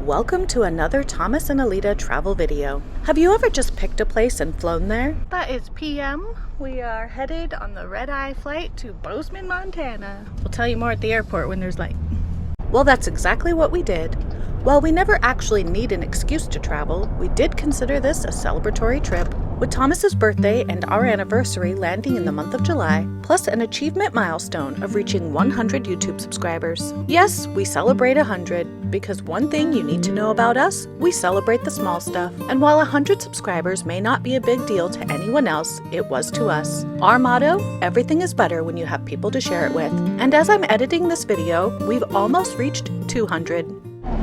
Welcome to another Thomas and Alita travel video. Have you ever just picked a place and flown there? That is PM. We are headed on the red-eye flight to Bozeman, Montana. We'll tell you more at the airport when there's light. Well, that's exactly what we did. While we never actually need an excuse to travel, we did consider this a celebratory trip. With Thomas's birthday and our anniversary landing in the month of July, plus an achievement milestone of reaching 100 YouTube subscribers. Yes, we celebrate 100, because one thing you need to know about us, we celebrate the small stuff. And while 100 subscribers may not be a big deal to anyone else, it was to us. Our motto, everything is better when you have people to share it with. And as I'm editing this video, we've almost reached 200.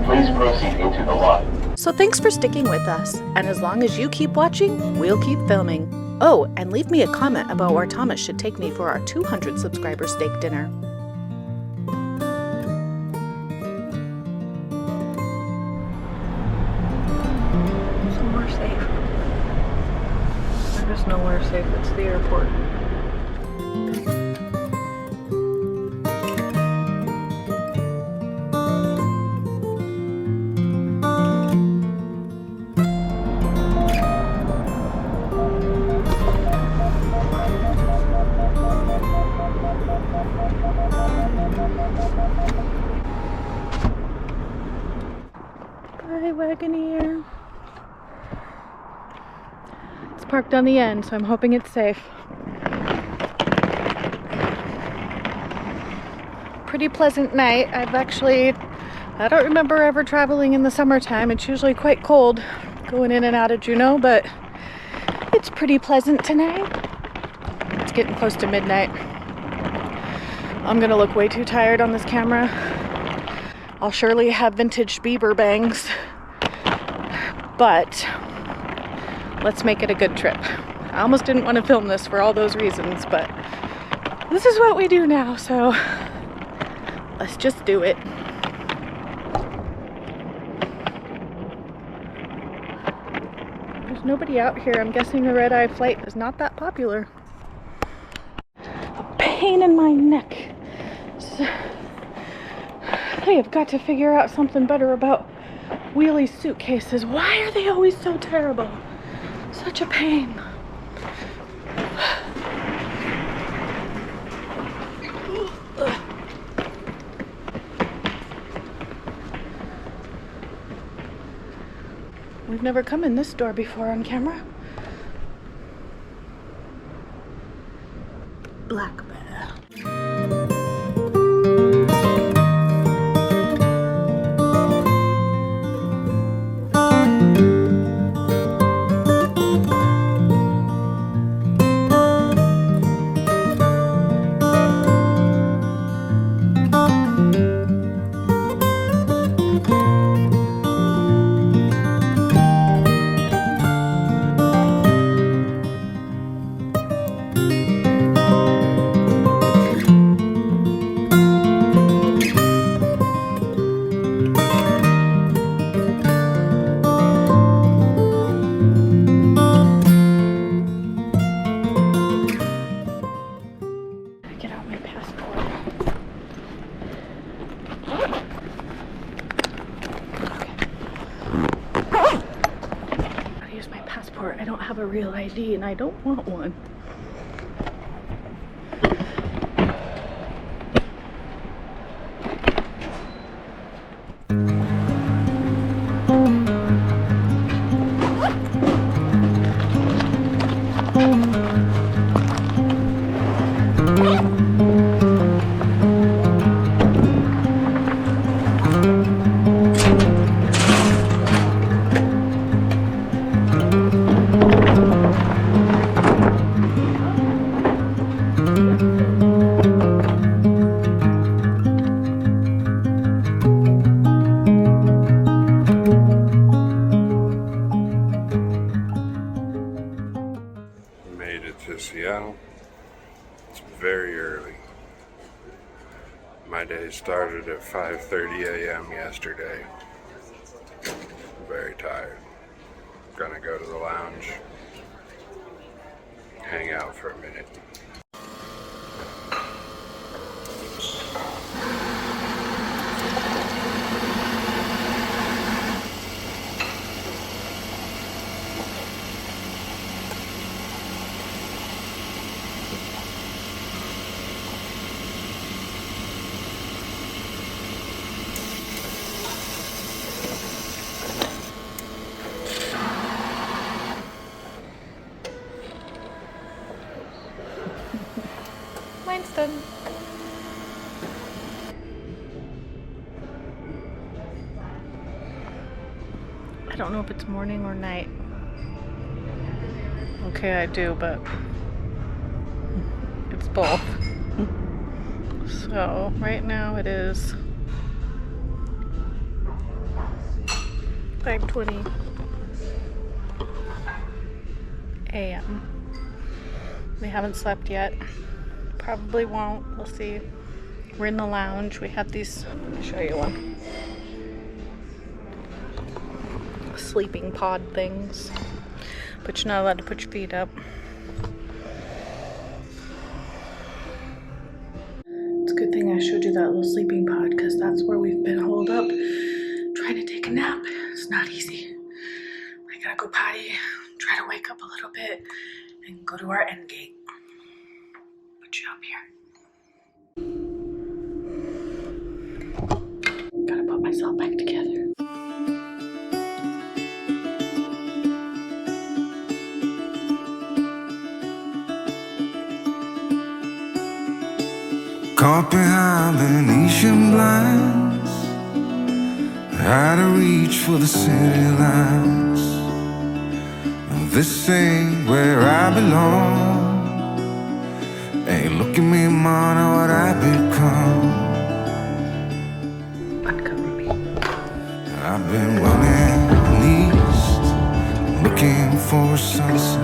Please proceed into the lot. So thanks for sticking with us, and as long as you keep watching, we'll keep filming. Oh, and leave me a comment about where Thomas should take me for our 200 subscriber steak dinner. Somewhere safe. There's nowhere safe, it's the airport. Wagoneer. It's parked on the end, so I'm hoping it's safe. Pretty pleasant night. I don't remember ever traveling in the summertime. It's usually quite cold going in and out of Juneau, but it's pretty pleasant tonight. It's getting close to midnight. I'm gonna look way too tired on this camera. I'll surely have vintage Bieber bangs. But let's make it a good trip. I almost didn't want to film this for all those reasons, but this is what we do now, so let's just do it. There's nobody out here. I'm guessing the red-eye flight is not that popular. A pain in my neck. I have got to figure out something better about wheelie suitcases. Why are they always so terrible? Such a pain. We've never come in this door before on camera. Black bear. I don't have a real ID and I don't want one. Seattle. It's very early. My day started at 5:30 a.m. yesterday. I'm very tired. Gonna go to the lounge, hang out for a minute. don't know if it's morning or night. Okay, I do, but it's both. So right now it is 5:20 a.m. We haven't slept yet. Probably won't. We'll see. We're in the lounge. We have these. Let me show you one. Sleeping pod things. But you're not allowed to put your feet up. It's a good thing I showed you that little sleeping pod because that's where we've been holed up trying to take a nap. It's not easy. I gotta go potty, try to wake up a little bit, and go to our end gate. Put you up here. Gotta put myself back together. Caught behind Venetian blinds, out of reach for the city lights. This ain't where I belong. Hey, look at me, man, what I become. Uncover me. I've been running east, looking for a sunset,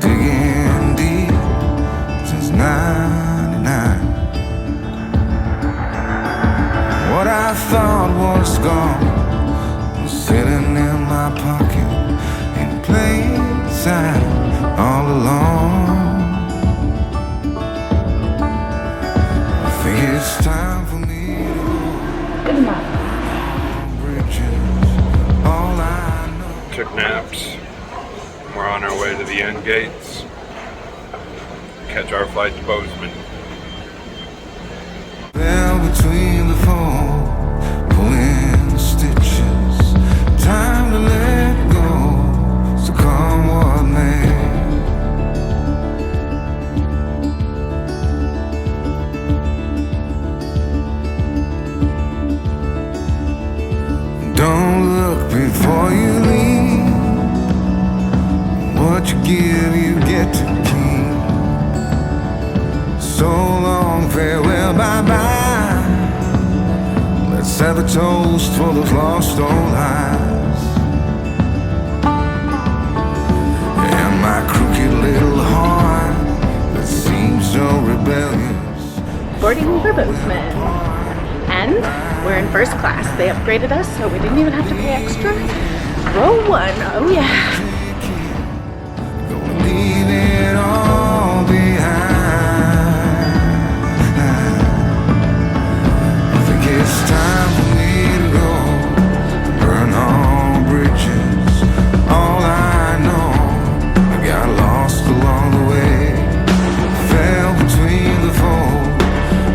digging deep since '99. What I thought was gone was sitting in my pocket in plain sight all along. I think it's time for me to Good enough. bridges. All I know. Took naps. We're on our way to the end gates. Catch our flight to Bozeman. Fell between the foam, pulling stitches. Time to let go, so come what may. Don't look before you leave. What you give, you get to keep. So long, farewell, bye-bye. Let's have a toast for those lost old eyes. And my crooked little heart that seems so rebellious. Boarding for Bozeman. And we're in first class. They upgraded us, so we didn't even have to pay extra. Row 1. Oh yeah. Gonna leave it all behind. I think it's time for me to go, burn all bridges. All I know, I got lost along the way. Fell between the fold,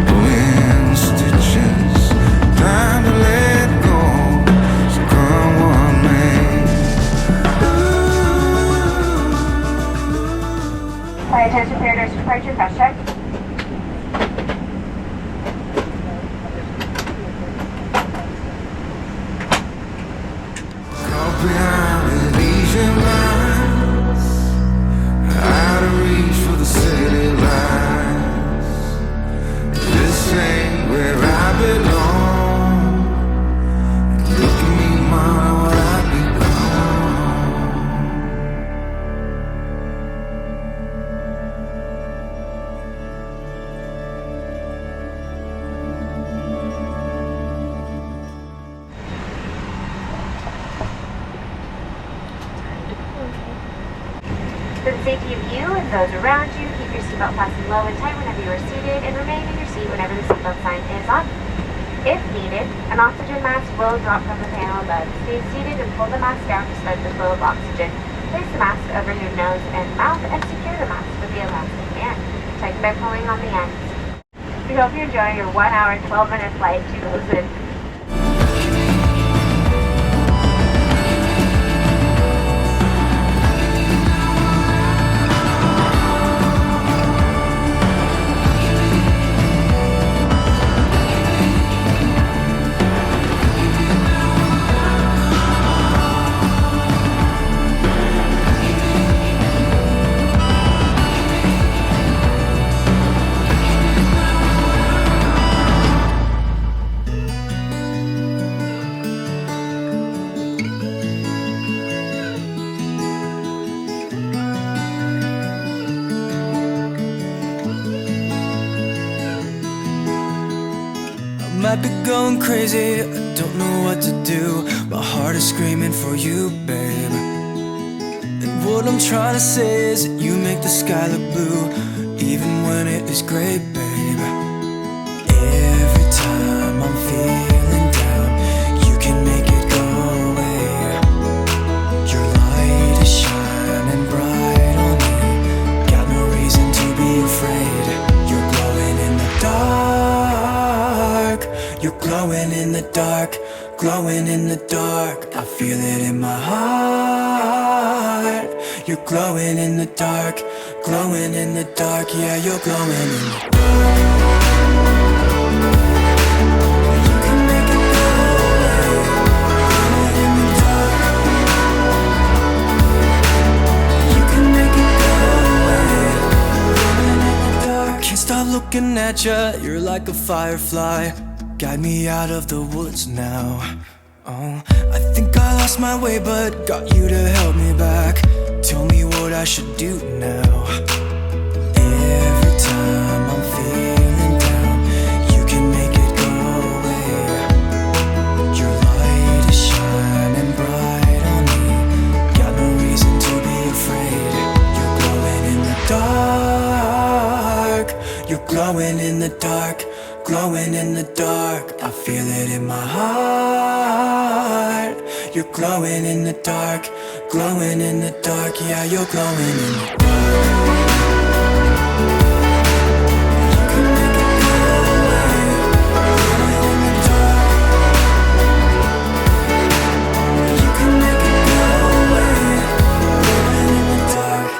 pulling stitches. Time to let go, so come what may. Flight attention, Paradise departure, fast check. Caught behind Venetian blinds, out of reach for the city lights. This ain't where I belong. Look at me, mama, what I become. For the safety of you and those around you, keep your seatbelt fastened low and tight whenever you are seated, and remain in your seat whenever the seatbelt sign is on. If needed, an oxygen mask will drop from the panel above. Stay seated and pull the mask down to start the flow of oxygen. Place the mask over your nose and mouth and secure the mask with the elastic band. Tighten by pulling on the ends. We hope you enjoy your 1 hour, 12-minute flight to Bozeman. I've been going crazy, I don't know what to do. My heart is screaming for you, babe. And what I'm trying to say is that you make the sky look blue, even when it is gray, babe. Every time I'm feeling down, you can make it go away. Your light is shining bright on me, got no reason to be afraid. You're glowing in the dark, you're glowing in the dark, glowing in the dark. I feel it in my heart. You're glowing in the dark, glowing in the dark. Yeah, you're glowing in the dark. You can make it go away. Glowing in the dark. You can make it go away. Glowing in the dark. Can't stop looking at ya, you're like a firefly. Guide me out of the woods now. Oh, I think I lost my way, but got you to help me back. Tell me what I should do now. Every time I'm feeling down, you can make it go away. Your light is shining bright on me, got no reason to be afraid. You're glowing in the dark, you're glowing in the dark, glowing in the dark. I feel it in my heart. You're glowing in the dark, glowing in the dark. Yeah, you're glowing in the dark. You can make it go away. Glowing in the dark. You can make it go away. Glowing in the dark.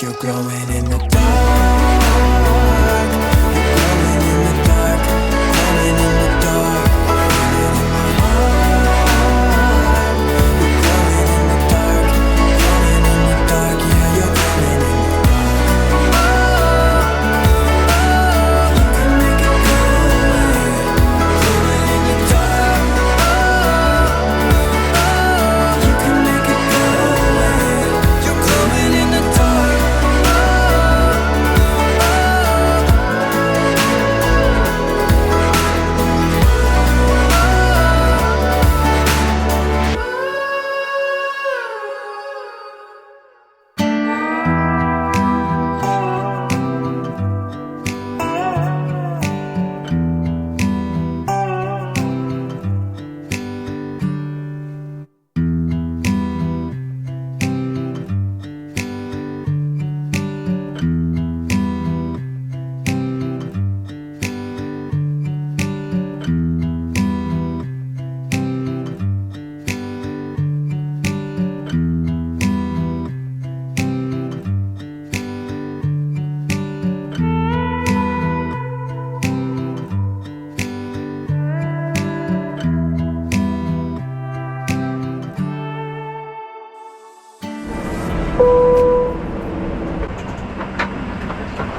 You're glowing in the dark. You're glowing in the dark. Glowing in the dark. Feeling in my heart. You're glowing in the dark. Glowing in the dark. Yeah, you're glowing in the dark. You can make it go away. Glowing in the dark. You can make it go away. You're glowing in the dark.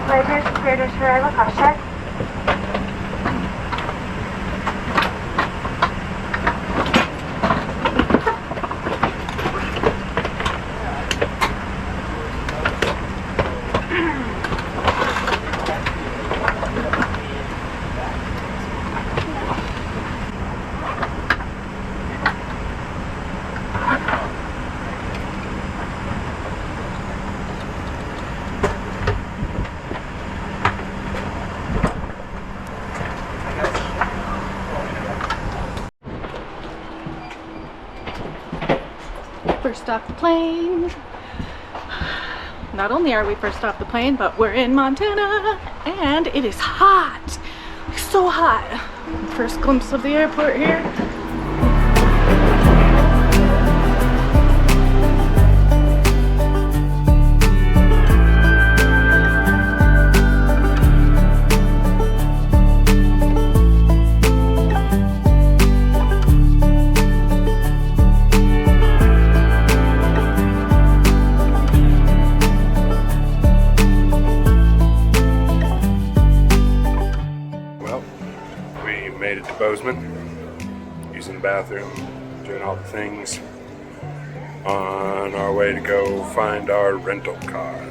Later, clear to arrival, cost check. First off the plane. Not only are we first off the plane, but we're in Montana and it is hot. So hot. First glimpse of the airport here. Bozeman, using the bathroom, doing all the things on our way to go find our rental car.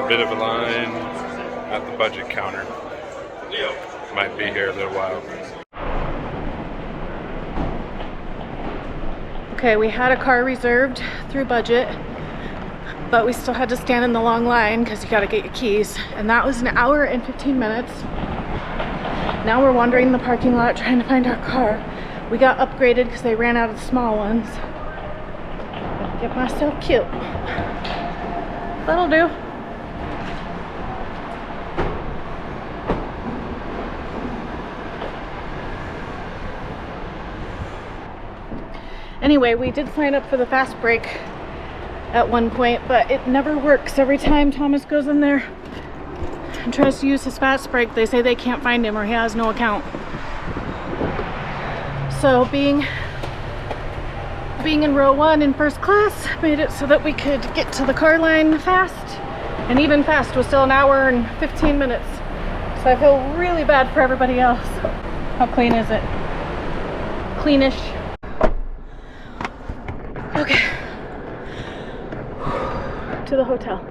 Bit of a line at the budget counter. Might be here a little while. Okay, we had a car reserved through budget, but we still had to stand in the long line because you got to get your keys, and that was an hour and 15 minutes. Now we're wandering the parking lot trying to find our car. We got upgraded because they ran out of the small ones. Get myself cute. That'll do. Anyway, we did sign up for the fast break at one point, but it never works. Every time Thomas goes in there and tries to use his fast break, they say they can't find him or he has no account. So being in row 1 in first class made it so that we could get to the car line fast, and even fast was still an hour and 15 minutes. So I feel really bad for everybody else. How clean is it? Cleanish. Okay, to the hotel.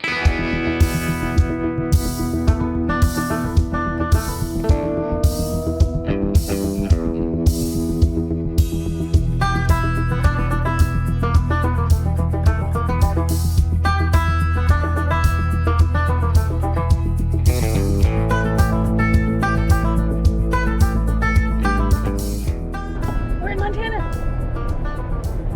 We're in Montana.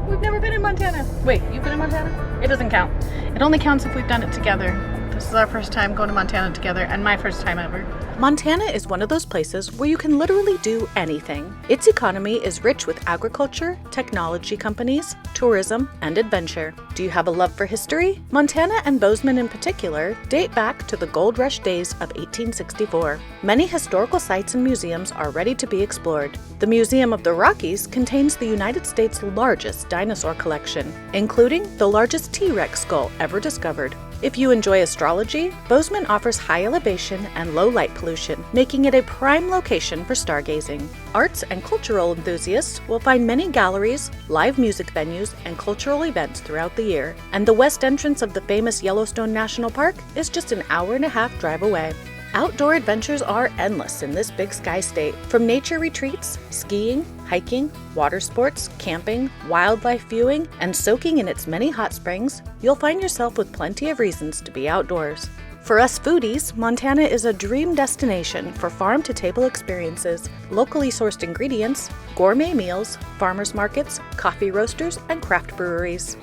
We've never been in Montana. Wait, you've been in Montana? It doesn't count. It only counts if we've done it together. This is our first time going to Montana together, and my first time ever. Montana is one of those places where you can literally do anything. Its economy is rich with agriculture, technology companies, tourism, and adventure. Do you have a love for history? Montana and Bozeman in particular date back to the gold rush days of 1864. Many historical sites and museums are ready to be explored. The Museum of the Rockies contains the United States' largest dinosaur collection, including the largest T-Rex skull ever discovered. If you enjoy astrology, Bozeman offers high elevation and low light pollution, making it a prime location for stargazing. Arts and cultural enthusiasts will find many galleries, live music venues, and cultural events throughout the year. And the west entrance of the famous Yellowstone National Park is just an hour-and-a-half drive away. Outdoor adventures are endless in this big sky state. From nature retreats, skiing, hiking, water sports, camping, wildlife viewing, and soaking in its many hot springs, you'll find yourself with plenty of reasons to be outdoors. For us foodies, Montana is a dream destination for farm-to-table experiences, locally sourced ingredients, gourmet meals, farmers markets, coffee roasters, and craft breweries.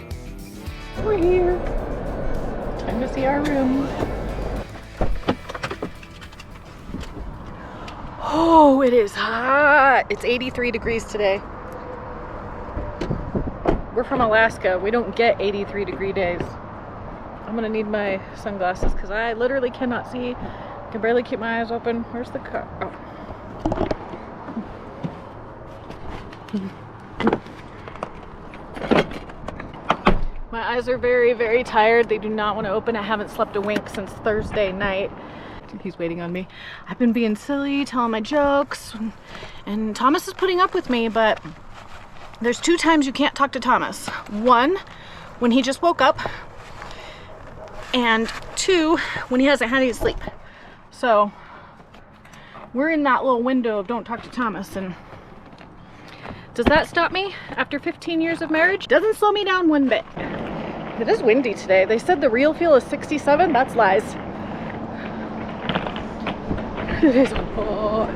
We're here. Time to see our room. Oh, it is hot. It's 83 degrees today. We're from Alaska. We don't get 83 degree days. I'm gonna need my sunglasses because I literally cannot see. I can barely keep my eyes open. Where's the car? Oh. My eyes are very, very tired. They do not want to open. I haven't slept a wink since Thursday night. He's waiting on me. I've been being silly, telling my jokes, and Thomas is putting up with me, but there's 2 times you can't talk to Thomas. 1, when he just woke up, and 2, when he hasn't had any sleep. So we're in that little window of don't talk to Thomas, and does that stop me after 15 years of marriage? Doesn't slow me down one bit. It is windy today. They said the real feel is 67. That's lies. It is hot.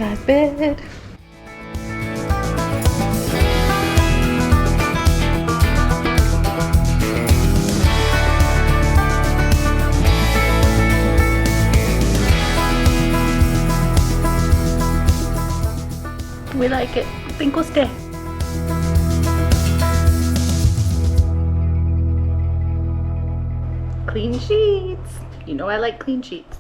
size bed. We like it. I think we'll stay. Clean sheets. You know I like clean sheets.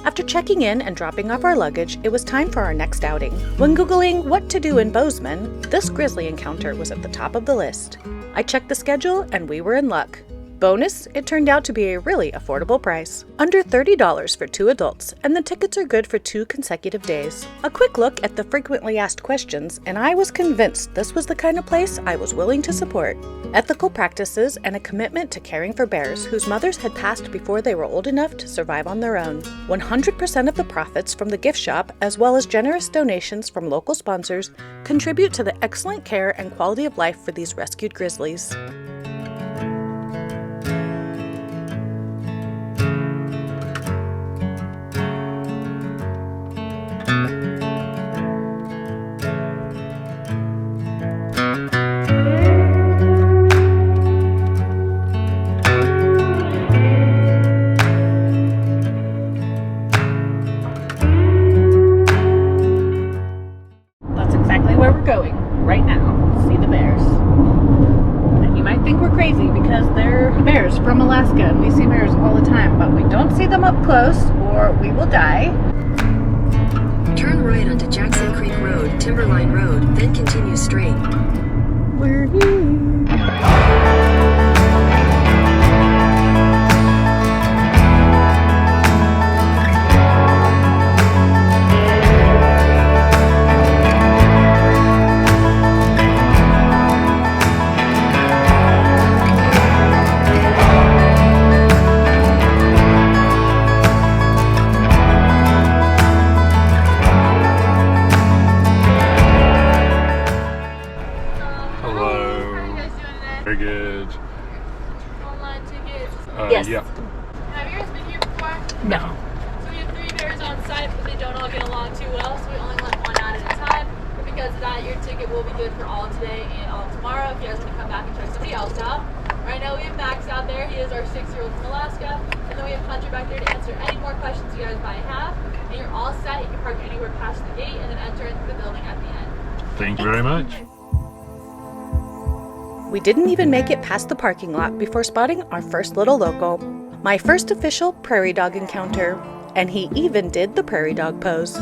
After checking in and dropping off our luggage, it was time for our next outing. When Googling what to do in Bozeman, this grizzly encounter was at the top of the list. I checked the schedule and we were in luck. Bonus, it turned out to be a really affordable price. Under $30 for 2 adults, and the tickets are good for 2 consecutive days. A quick look at the frequently asked questions, and I was convinced this was the kind of place I was willing to support. Ethical practices and a commitment to caring for bears whose mothers had passed before they were old enough to survive on their own. 100% of the profits from the gift shop, as well as generous donations from local sponsors, contribute to the excellent care and quality of life for these rescued grizzlies. From Alaska, and we see bears all the time, but we don't see them up close or we will die. Turn right onto Jackson Creek Road, Timberline Road, then continue straight. We're here. Yeah. Have you guys been here before? No. So we have 3 bears on site, but they don't all get along too well, so we only let one out at a time. But because of that, your ticket will be good for all today and all tomorrow if you guys want to come back and check somebody else out. Right now we have Max out there. He is our 6-year-old from Alaska. And then we have Hunter back there to answer any more questions you guys might have. And you're all set. You can park anywhere past the gate and then enter into the building at the end. Thank you very much. We didn't even make it past the parking lot before spotting our first little local. My first official prairie dog encounter, and he even did the prairie dog pose.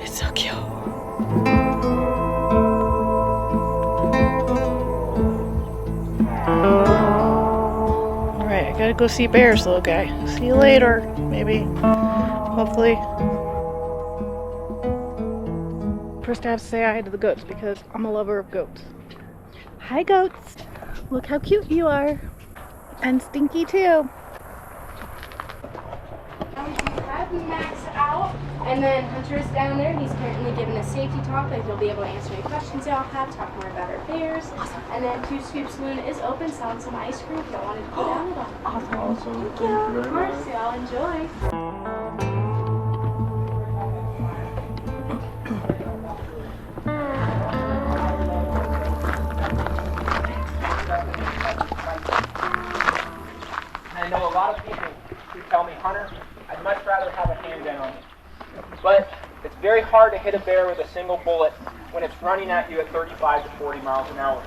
It's so cute. Alright, I gotta go see bears, little guy. See you later, maybe. Hopefully. First I have to say hi to the goats because I'm a lover of goats. Hi goats! Look how cute you are. And Stinky too. We have Max out, and then Hunter's down there. He's currently giving a safety talk, like he'll be able to answer any questions y'all have, talk more about our bears. Awesome. And then 2 Scoops Luna is open, selling some ice cream if y'all wanted to go down with them. Awesome. Thank you. Of course, y'all enjoy. I know a lot of people who tell me, Hunter, I'd much rather have a handgun on me. But it's very hard to hit a bear with a single bullet when it's running at you at 35 to 40 miles an hour.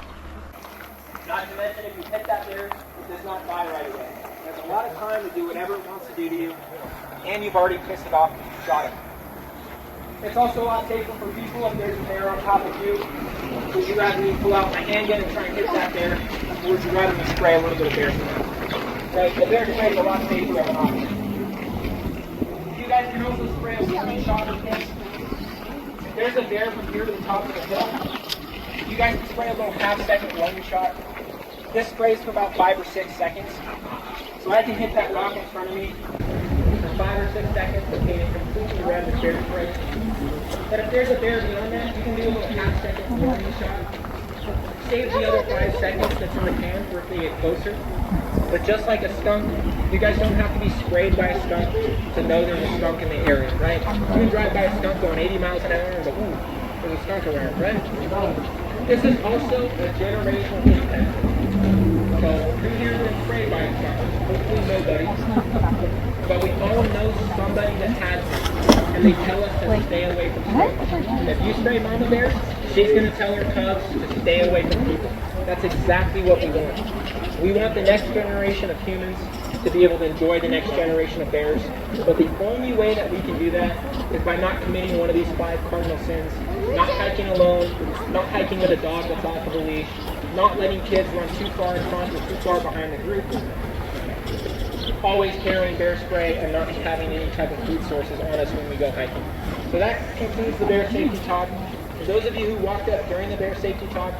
Not to mention, if you hit that bear, it does not die right away. It has a lot of time to do whatever it wants to do to you, and you've already pissed it off and shot it. It's also a lot safer for people if there's a bear on top of you. Would you rather me pull out my handgun and try and hit that bear, or would you rather me spray a little bit of bear spray? Right, the bear spray is a lot safer of an option. You guys can also spray a warning shot with this. If there's a bear from here to the top of the hill, you guys can spray a little half-second warning shot. This sprays for about 5 or 6 seconds. So I can hit that rock in front of me. 5 or 6 seconds to paint it completely red with bear spray. But if there's a bear beyond that, you can do a little half-second warning shot. Save the other 5 seconds that's in the can for if they get closer. But just like a skunk, you guys don't have to be sprayed by a skunk to know there's a skunk in the area, right? You can drive by a skunk going 80 miles an hour and go, ooh, there's a skunk around, right? This is also a generational impact. So who here has been sprayed by a skunk? Hopefully nobody. But we all know somebody that has it, and they tell us to stay away from skunks. If you spray mama bear, she's going to tell her cubs to stay away from people. That's exactly what we want. We want the next generation of humans to be able to enjoy the next generation of bears. But the only way that we can do that is by not committing one of these 5 cardinal sins. Not hiking alone, not hiking with a dog that's off of a leash, not letting kids run too far in front or too far behind the group, always carrying bear spray, and not having any type of food sources on us when we go hiking. So that concludes the bear safety talk. For those of you who walked up during the bear safety talk,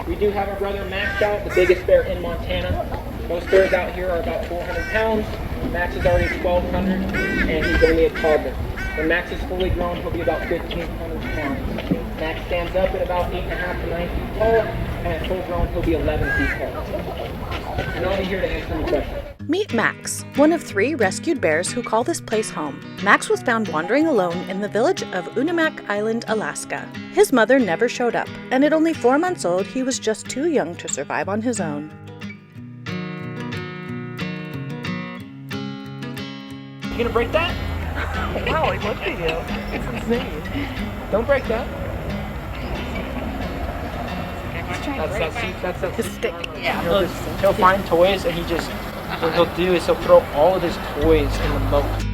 we do have our brother Max out, the biggest bear in Montana. Most bears out here are about 400 pounds. Max is already 1,200, and he's only a toddler. When Max is fully grown, he'll be about 1,500 pounds. Max stands up at about 8.5 to 9 feet tall, and at full grown, he'll be 11 feet tall. And I'll be here to answer any questions. Meet Max, one of 3 rescued bears who call this place home. Max was found wandering alone in the village of Unimak Island, Alaska. His mother never showed up, and at only 4 months old, he was just too young to survive on his own. You gonna break that? Wow, he looked at you. It's insane. Don't break that. That's His stick. Yeah. He'll find toys, and what he'll do is he'll throw all of his toys in the moat.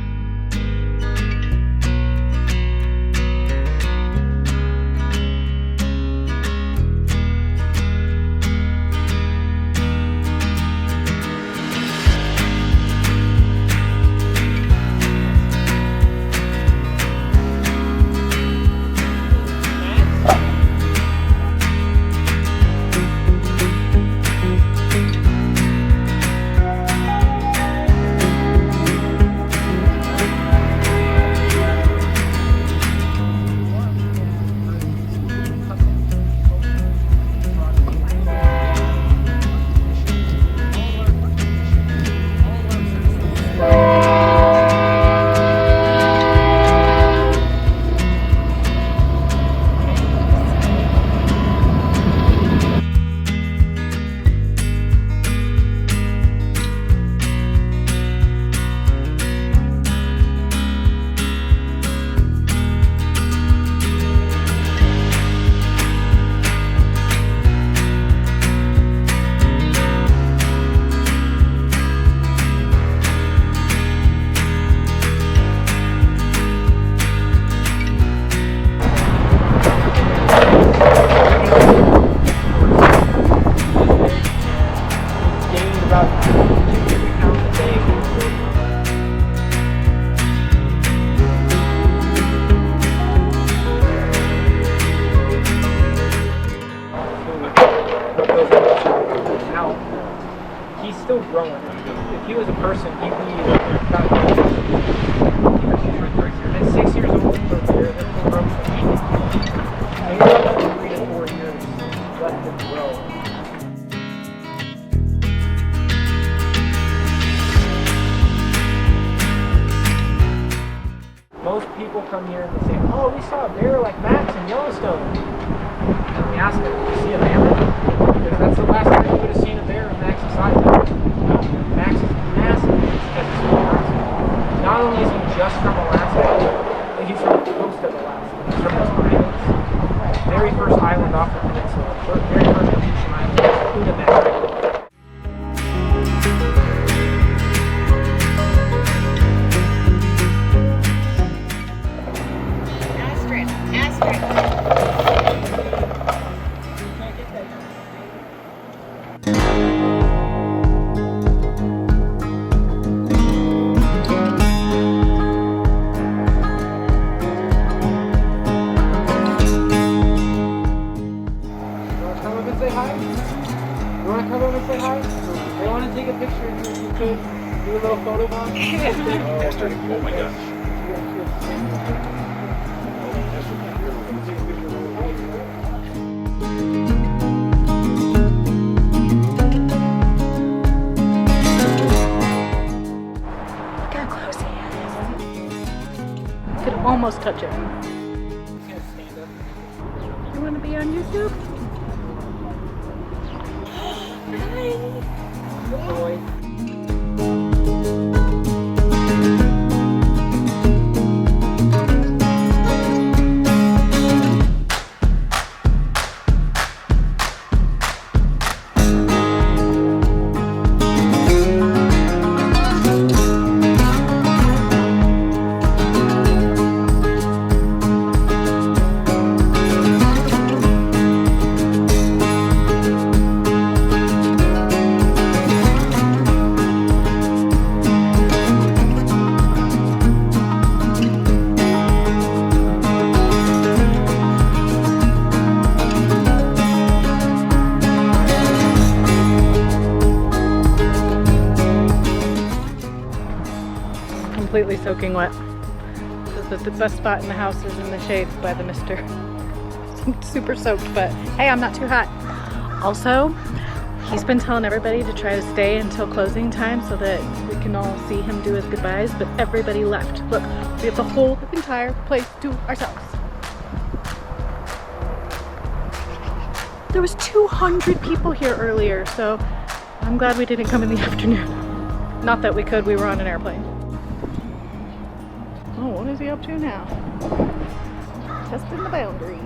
still growing. If he was a person, he'd be about at 6 years old, so they're full grown. Maybe about 3 to 4 years left to grow. Most people come here and they say, oh, we saw a bear like Max in Yellowstone. And we ask them, did you see a mammoth? Because that's the last time you would have seen a bear of Max's size. Max is massive because he's from Alaska. Not only is he just from Alaska, but he's from the coast of Alaska. He's from those islands. Very first island off the peninsula. Very first Venetian island. Lundberg. a little photo bomb? Esther. Oh my gosh. Look how close he is. Could almost touch it. You want to be on YouTube? Good boy. Completely soaking wet. The best spot in the house is in the shade by the mister. I'm super soaked, but hey, I'm not too hot. Also, he's been telling everybody to try to stay until closing time so that we can all see him do his goodbyes, but everybody left. Look, we have the whole entire place to ourselves. There was 200 people here earlier, so I'm glad we didn't come in the afternoon. Not that we could, we were on an airplane. Oh, what is he up to now? Testing the boundary.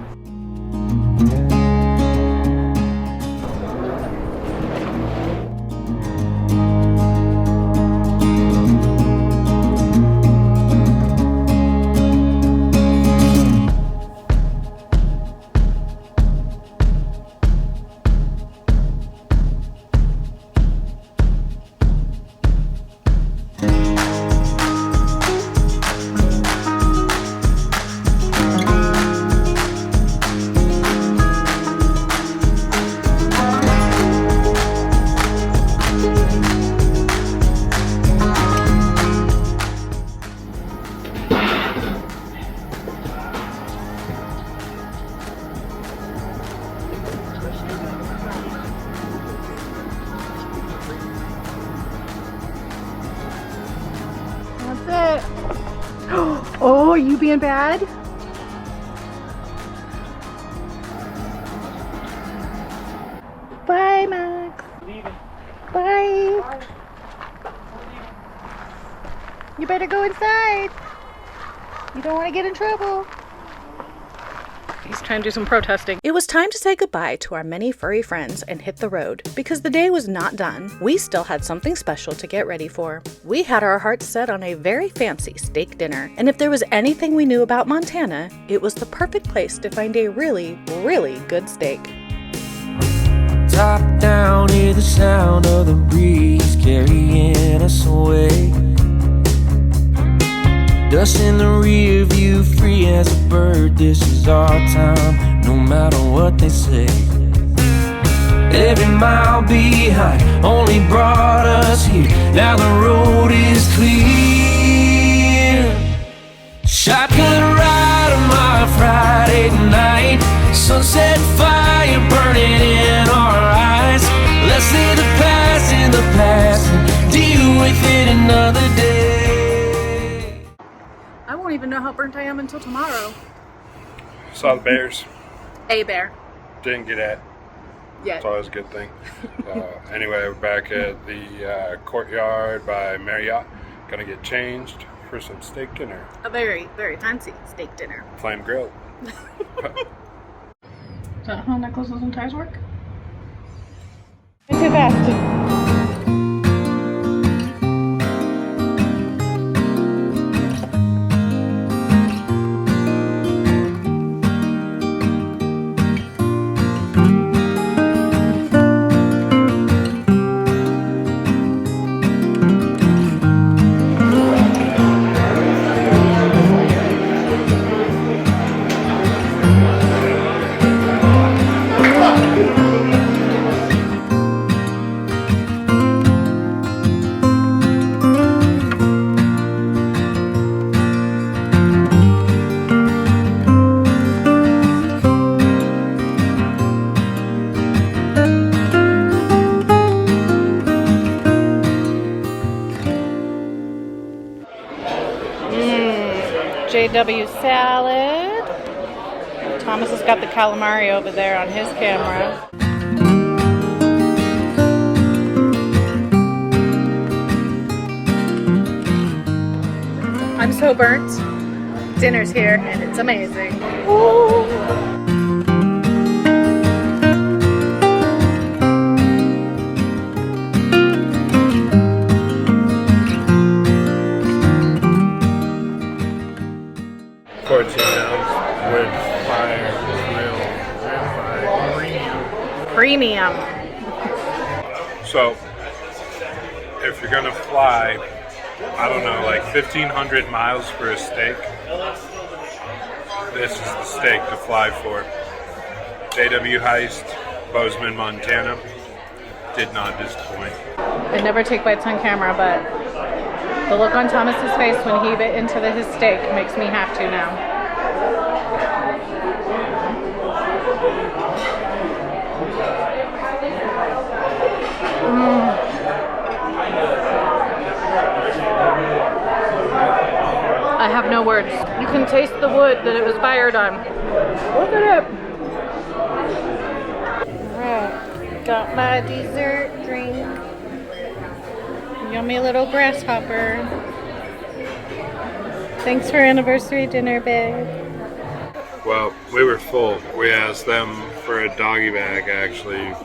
That's it. Oh, are you being bad? Bye, Max. Bye. You better go inside. You don't want to get in trouble. He's trying to do some protesting. It was time to say goodbye to our many furry friends and hit the road. Because the day was not done, we still had something special to get ready for. We had our hearts set on a very fancy steak dinner. And if there was anything we knew about Montana, it was the perfect place to find a really, really good steak. Top down, hear the sound of the breeze carrying us away. Dust in the rear view, free as a bird. This is our time, no matter what they say. Every mile behind only brought us here. Now the road is clear. Shotgun ride on my Friday night. Sunset fire burning in our eyes. Let's leave the past in the past and deal with it another day. I won't even know how burnt I am until tomorrow. Saw the bears. A bear. Didn't get at. Yeah. It's always a good thing. Anyway, we're back at the courtyard by Marriott. Gonna get changed for some steak dinner. A very, very fancy steak dinner. Flame grilled. Is that how necklaces and ties work? Too fast. JW salad. Thomas has got the calamari over there on his camera. I'm so burnt. Dinner's here and it's amazing. Ooh. Wood fire grill Premium. So if you're gonna fly, I don't know, like 1,500 miles for a steak, this is the steak to fly for. JW Heist, Bozeman, Montana. Did not disappoint. I never take bites on camera, but the look on Thomas's face when he bit into his steak makes me have to now. I have no words. You can taste the wood that it was fired on. Look at it. Alright, got my dessert drink. Yummy little grasshopper. Thanks for anniversary dinner, babe. Well, we were full. We asked them for a doggy bag, actually,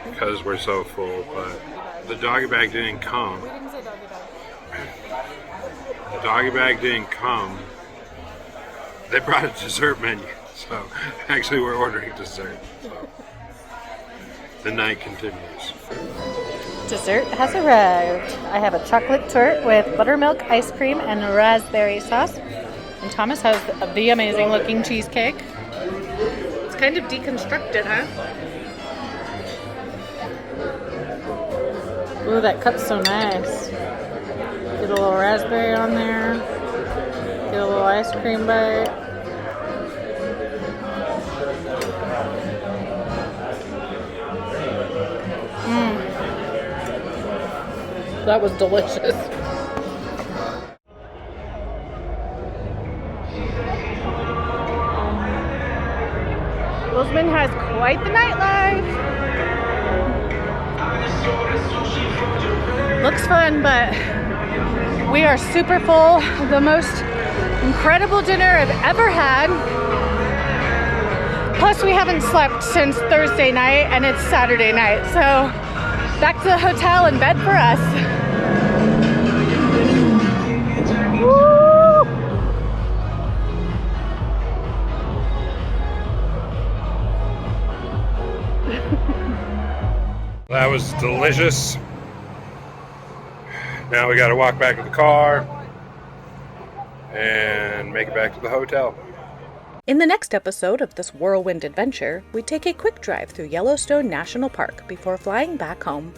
because we're so full, but the doggy bag didn't come. The doggy bag didn't come. They brought a dessert menu, so actually we're ordering dessert. So the night continues. Dessert has arrived. I have a chocolate torte with buttermilk ice cream and raspberry sauce. And Thomas has the amazing looking cheesecake. It's kind of deconstructed, huh? Ooh, that cut's so nice. Get a little raspberry on there. Get a little ice cream bite. That was delicious. Bozeman has quite the nightlife. Looks fun, but we are super full. The most incredible dinner I've ever had. Plus, we haven't slept since Thursday night, and it's Saturday night. So, back to the hotel and bed for us. Woo! That was delicious. Now we got to walk back to the car and make it back to the hotel. In the next episode of this whirlwind adventure, we take a quick drive through Yellowstone National Park before flying back home.